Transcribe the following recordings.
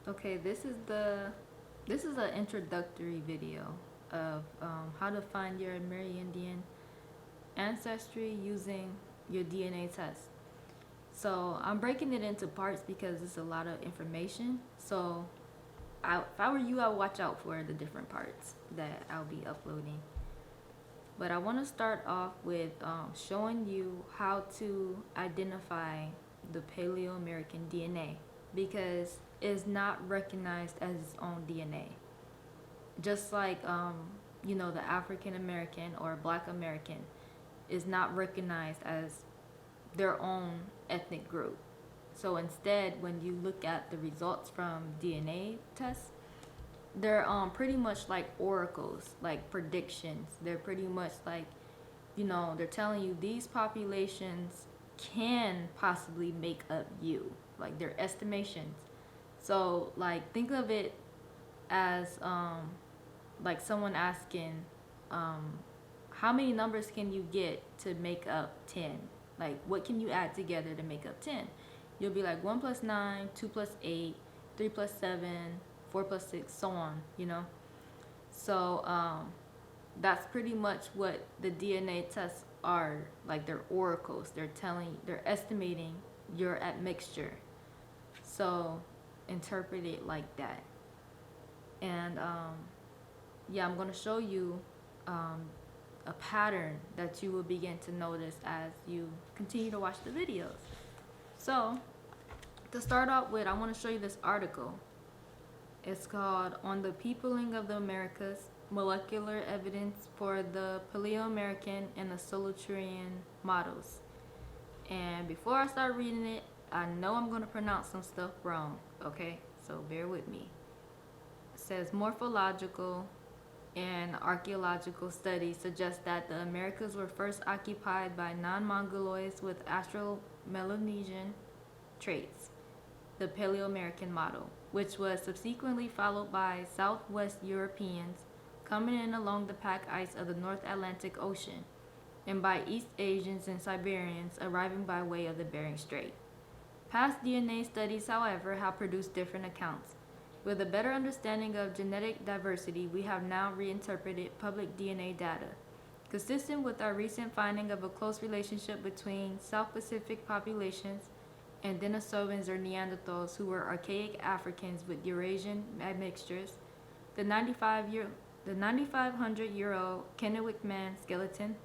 Okay, this is an introductory video of how to find your Amerindian ancestry using your DNA test. So I'm breaking it into parts because it's a lot of information. So if I were you, I would watch out for the different parts that I'll be uploading. But I want to start off with showing you how to identify the Paleo American DNA because it's not recognized as its own DNA. Just like, the African American or Black American is not recognized as their own ethnic group. So instead, when you look at the results from DNA tests, they're pretty much like oracles, like predictions. They're pretty much like, they're telling you these populations can possibly make up you, like their estimations. So like think of it as like someone asking, um, how many numbers can you get to make up 10? Like what can you add together to make up 10? You'll be like 1 plus 9, 2 plus 8, 3 plus 7, 4 plus 6, so on. So that's pretty much what the DNA tests are. Like they're oracles. They're estimating your admixture. So interpret it like that. And yeah, I'm gonna show you um, a pattern that you will begin to notice as you continue to watch the videos. So to start off with, I want to show you this article. It's called "On the Peopling of the Americas: Molecular Evidence for the Paleo American and the Solutrean Models." And before I start reading it, I know I'm going to pronounce some stuff wrong, okay? So bear with me. It says morphological and archaeological studies suggest that the Americas were first occupied by non-Mongoloids with Austro-Melanesian traits, the Paleo American model, which was subsequently followed by Southwest Europeans coming in along the pack ice of the North Atlantic Ocean, and by East Asians and Siberians arriving by way of the Bering Strait. Past DNA studies, however, have produced different accounts. With a better understanding of genetic diversity, we have now reinterpreted public DNA data. Consistent with our recent finding of a close relationship between South Pacific populations and Denisovans or Neanderthals who were archaic Africans with Eurasian admixtures, the 9,500-year-old Kennewick man skeleton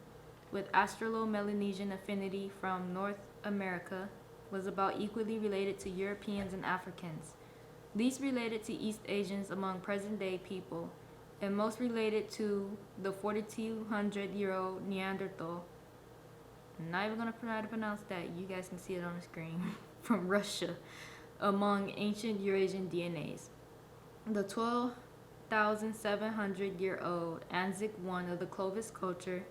with Australo-Melanesian affinity from North America was about equally related to Europeans and Africans, least related to East Asians among present-day people, and most related to the 4,200-year-old Neanderthal. I'm not even going to try to pronounce that. You guys can see it on the screen. From Russia, among ancient Eurasian DNAs. The 12,700-year-old Anzic I of the Clovis culture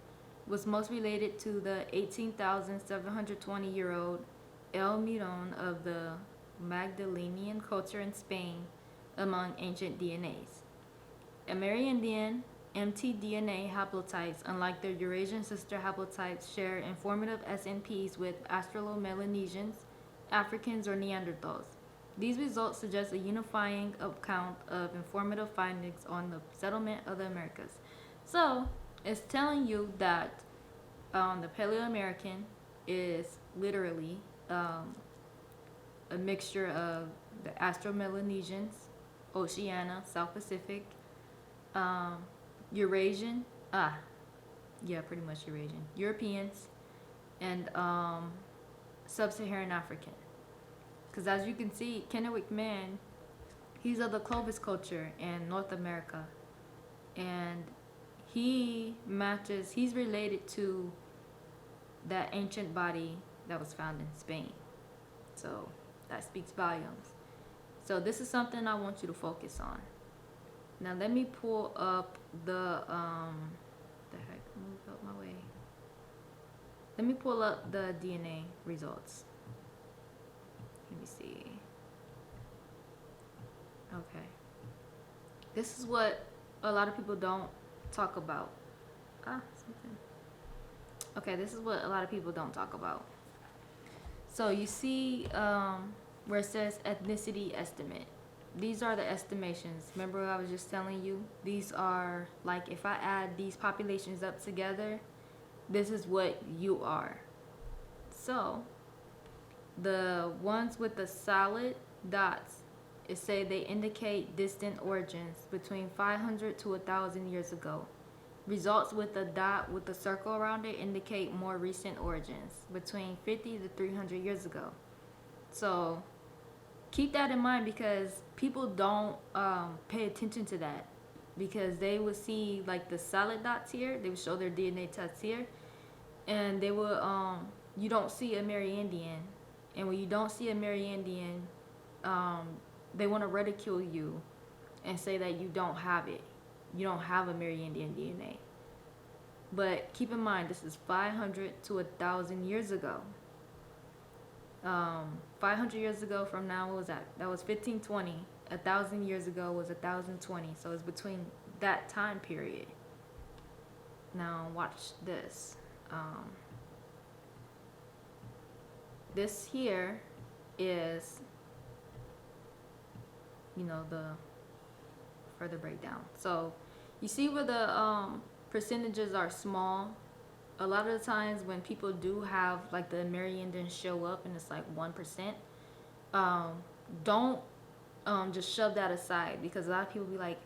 was most related to the 18,720-year-old El Miron of the Magdalenian culture in Spain among ancient DNAs. Amerindian mtDNA haplotypes, unlike their Eurasian sister haplotypes, share informative SNPs with Australo-Melanesians, Africans, or Neanderthals. These results suggest a unifying account of informative findings on the settlement of the Americas. So, it's telling you that the Paleo American is literally a mixture of the Austro-Melanesians, Oceania, South Pacific, Eurasian, pretty much Eurasian, Europeans, and Sub-Saharan African. Because as you can see, Kennewick man, he's of the Clovis culture in North America, and he's related to that ancient body that was found in Spain. So that speaks volumes. So this is something I want you to focus on. Now let me pull up the heck, move out my way. Let me pull up the DNA results. Let me see. Okay. This is what a lot of people don't talk about. Something. Okay, this is what a lot of people don't talk about. So you see where it says ethnicity estimate. these are the estimations. Remember I was just telling you? These are like, if I add these populations up together, this is what you are. So the ones with the solid dots, it say they indicate distant origins between 500 to 1,000 years ago. Results with the dot with the circle around it indicate more recent origins between 50 to 300 years ago. So keep that in mind, because people don't pay attention to that, because they would see like the solid dots here, they would show their DNA tests here, and they will you don't see a Amerindian, and when you don't see a Amerindian, they want to ridicule you and say that you don't have it. You don't have a Amerindian DNA. But keep in mind, this is 500 to 1,000 years ago. 500 years ago from now, what was that? That was 1520. 1,000 years ago was 1,020. So it's between that time period. Now watch this. This here is, the further breakdown. So you see where the percentages are small. A lot of the times when people do have like the Amerindians show up and it's like 1%, don't just shove that aside, because a lot of people be like,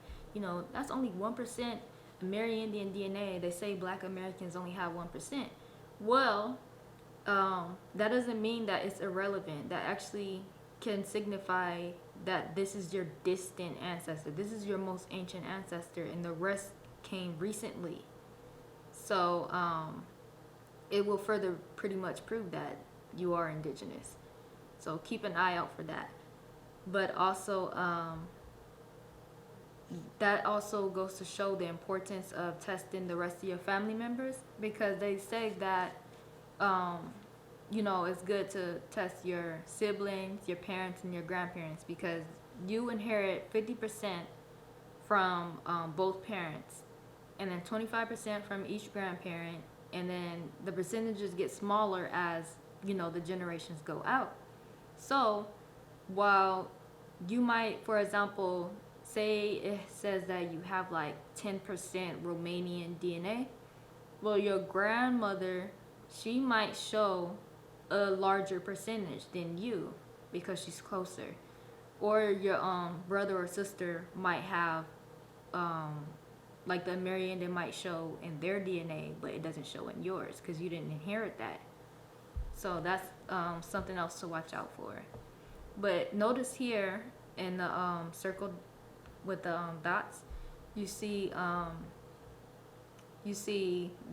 that's only 1% Amerindian DNA. They say Black Americans only have 1%. Well, that doesn't mean that it's irrelevant. That actually can signify that this is your distant ancestor. This is your most ancient ancestor, and the rest came recently. So it will further pretty much prove that you are indigenous. So keep an eye out for that. But also, that also goes to show the importance of testing the rest of your family members, because they say that it's good to test your siblings, your parents, and your grandparents, because you inherit 50% from both parents, and then 25% from each grandparent, and then the percentages get smaller as the generations go out. So while you might, for example, say it says that you have like 10% Romanian DNA, well, your grandmother, she might show a larger percentage than you because she's closer, or your brother or sister might have like the Amerindian might show in their DNA, but it doesn't show in yours because you didn't inherit that. So that's something else to watch out for. But notice here in the circle with the dots, you see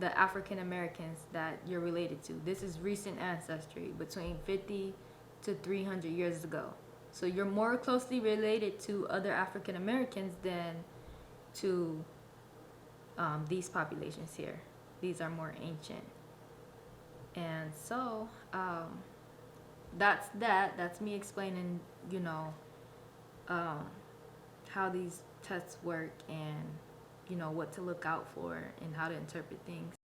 the African Americans that you're related to. This is recent ancestry between 50 to 300 years ago. So you're more closely related to other African Americans than to these populations here. These are more ancient. And so that's me explaining how these tests work, and what to look out for and how to interpret things.